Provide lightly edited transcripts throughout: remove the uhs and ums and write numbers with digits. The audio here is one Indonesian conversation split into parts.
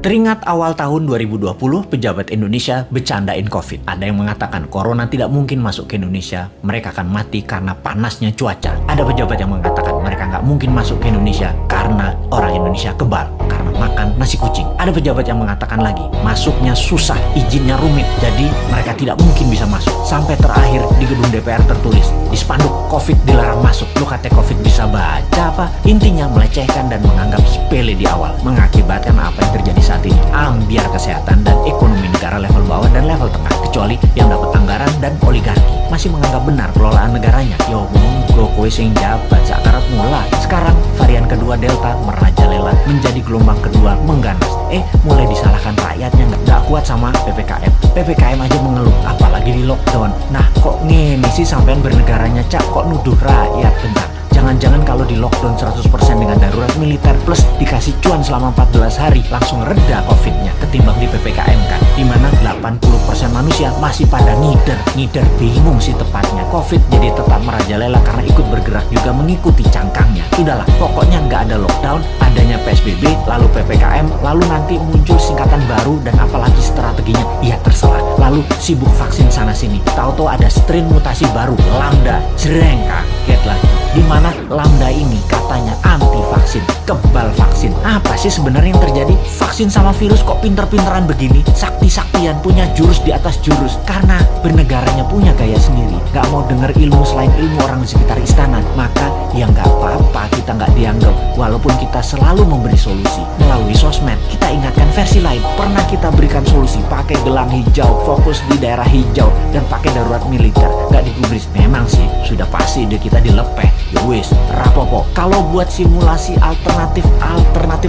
Teringat awal tahun 2020, pejabat Indonesia bercandain COVID. Ada yang mengatakan corona tidak mungkin masuk ke Indonesia, mereka akan mati karena panasnya cuaca. Ada pejabat yang mengatakan mereka nggak mungkin masuk ke Indonesia karena orang Indonesia kebal, karena makan nasi kucing. Ada pejabat yang mengatakan lagi, masuknya susah, izinnya rumit, jadi mereka tidak mungkin bisa masuk. Sampai terakhir di gedung DPR tertulis, di spanduk COVID dilarang masuk. Lu kata COVID bisa baca apa? Intinya melecehkan dan menganggap sepele di awal, mengakibatkan apa yang terjadi saat ini, ambiar kesehatan dan ekonomi negara level bawah dan level tengah, kecuali yang dapat anggaran dan oligarki masih menganggap benar kelolaan negaranya. Yo monggo kowe sing jabat sakarep mula. Sekarang varian kedua Delta merajalela, menjadi gelombang kedua mengganas. Mulai disalahkan rakyatnya nggak kuat sama PPKM aja mengeluh, apalagi di lockdown. Nah kok ngene sih sampean bernegaranya cak, kok nuduh rakyat? Bentar, jangan-jangan kalau di lockdown 100% dengan darurat militer plus dikasih cuan selama 14 hari langsung reda COVID-nya ketimbang di PPKM kan, dimana 80% manusia masih pada ngider bingung sih tepatnya. COVID jadi tetap merajalela karena ikut bergerak juga mengikuti cangkangnya. Sudahlah, pokoknya nggak ada lockdown, adanya PSBB, lalu PPKM, lalu nanti muncul singkatan baru dan apalagi strateginya, ya terserah. Lalu sibuk vaksin sana sini, tahu-tahu ada strain mutasi baru, Lambda, jreng, kaget lagi. Dimana Lambda ini katanya anti vaksin, kebal vaksin. Apa sih sebenarnya yang terjadi? Vaksin sama virus kok pinter-pinteran begini, sakti-saktian, punya jurus di atas jurus, karena bernegaranya punya gaya sendiri, gak mau denger ilmu selain ilmu orang di sekitar istana. Maka ya gak apa-apa kita gak dianggap, walaupun kita selalu memberi solusi melalui sosmed. Kita ingatkan versi lain, pernah kita berikan solusi pakai gelang hijau, fokus di daerah hijau, dan pakai darurat militer, gak digubris. Memang sih sudah pasti ide kita dilepeh. Yowis, rapopo. Kalau buat simulasi alternatif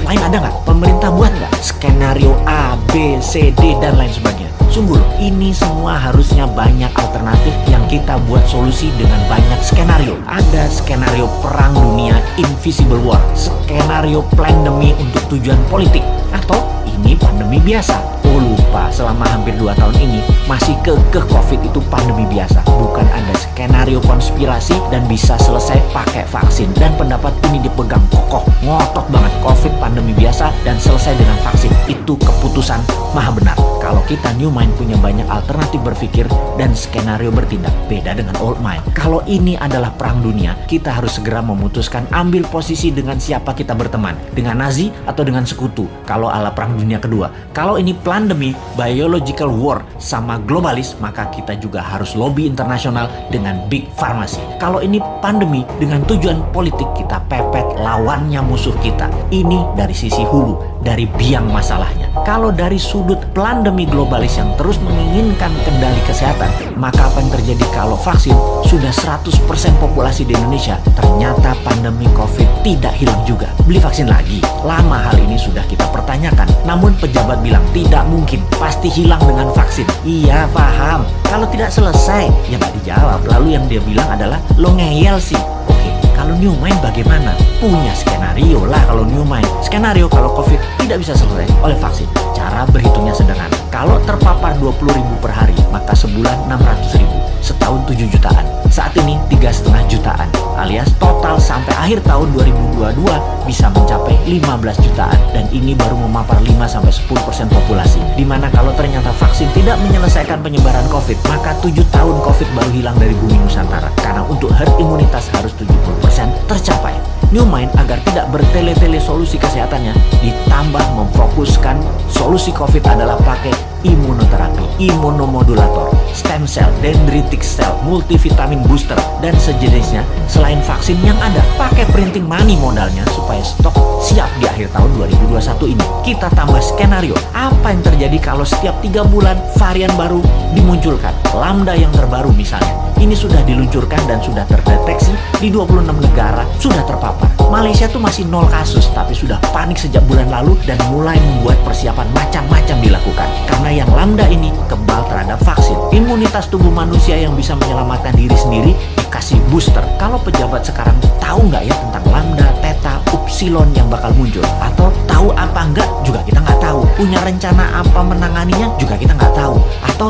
lain ada nggak? Pemerintah buat nggak? Skenario A, B, C, D, dan lain sebagainya. Sungguh, ini semua harusnya banyak alternatif yang kita buat solusi dengan banyak skenario. Ada skenario perang dunia, invisible war, skenario pandemi untuk tujuan politik, atau ini pandemi biasa. Oh lupa, selama hampir 2 tahun ini masih kekeh COVID itu pandemi biasa, bukan ada skenario konspirasi dan bisa selesai pakai vaksin. Dan pendapat ini dipegang kokoh, ngotot banget, COVID pandemi biasa dan selesai dengan vaksin. Itu keputusan maha benar. Kalau kita New Mind punya banyak alternatif berpikir dan skenario bertindak, beda dengan Old Mind. Kalau ini adalah perang dunia, kita harus segera memutuskan ambil posisi dengan siapa kita berteman, dengan Nazi atau dengan sekutu kalau ala perang dunia kedua. Kalau ini pandemi, biological war sama globalis, maka kita juga harus lobby internasional dengan big pharmacy. Kalau ini pandemi dengan tujuan politik, kita pepet lawannya musuh kita. Ini dari sisi hulu, dari biang masalahnya. Kalau dari sudut pandemi globalis yang terus menginginkan kendali kesehatan, maka apa yang terjadi kalau vaksin sudah 100% populasi di Indonesia, ternyata pandemi COVID tidak hilang juga? Beli vaksin lagi? Lama hal ini sudah kita pertanyakan, namun pejabat bilang tidak mungkin, pasti hilang dengan vaksin. Iya, paham. Kalau tidak selesai, ya nggak dijawab. Lalu yang dia bilang adalah, lo ngeyel sih. Oke, kalau New Mind bagaimana? Punya skenario lah kalau New Mind. Skenario kalau COVID tidak bisa selesai oleh vaksin. Cara berhitungnya sederhana. Kalau terpapar 20.000 per hari, maka sebulan 600.000, setahun 7 jutaan. Saat ini 3,5 jutaan, alias total sampai akhir tahun 2022 bisa mencapai 15 jutaan. Dan ini baru memapar 5-10% populasi. Dimana kalau ternyata vaksin tidak menyelesaikan penyebaran COVID, maka 7 tahun COVID baru hilang dari bumi Nusantara. Karena untuk herd imunitas harus 70% tercapai. New Mind agar tidak bertele-tele solusi kesehatannya, ditambah memfokuskan solusi COVID adalah pakai imunoterapi, imunomodulator, stem cell, dendritic cell, multivitamin booster, dan sejenisnya. Selain vaksin yang ada, pakai printing money modalnya supaya stok siap di akhir tahun 2021 ini. Kita tambah skenario, apa yang terjadi kalau setiap 3 bulan varian baru dimunculkan. Lambda yang terbaru misalnya, ini sudah diluncurkan dan sudah terdeteksi di 26 negara, sudah terpapar. Malaysia tuh masih 0 kasus, tapi sudah panik sejak bulan lalu dan mulai membuat persiapan macam-macam dilakukan. Karena yang Lambda ini kebal terhadap vaksin. Imunitas tubuh manusia yang bisa menyelamatkan diri sendiri dikasih booster. Kalau pejabat sekarang tahu nggak ya tentang Lambda, Theta, Upsilon yang bakal muncul? Atau tahu apa enggak juga kita nggak tahu. Punya rencana apa menanganinya juga kita nggak tahu. Atau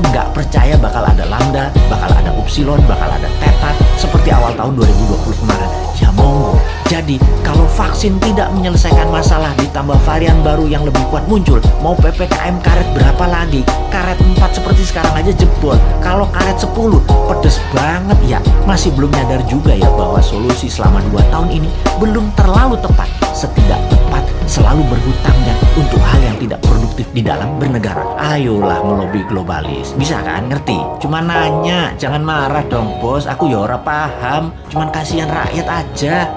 nggak percaya bakal ada Lambda, bakal ada Upsilon, bakal ada Theta seperti awal tahun 2020 kemarin. Ya monggo, Jadi, kalau vaksin tidak menyelesaikan masalah ditambah varian baru yang lebih kuat muncul, mau PPKM karet berapa lagi? Karet 4 seperti sekarang aja jebol. Kalau karet 10, pedes banget ya. Masih belum nyadar juga ya bahwa solusi selama 2 tahun ini belum terlalu tepat. Setidak tepat selalu berhutangnya untuk hal yang tidak produktif di dalam bernegara. Ayolah melobi globalis. Bisa kan? Ngerti? Cuma nanya, jangan marah dong bos. Aku ya ora paham. Cuman kasihan rakyat aja.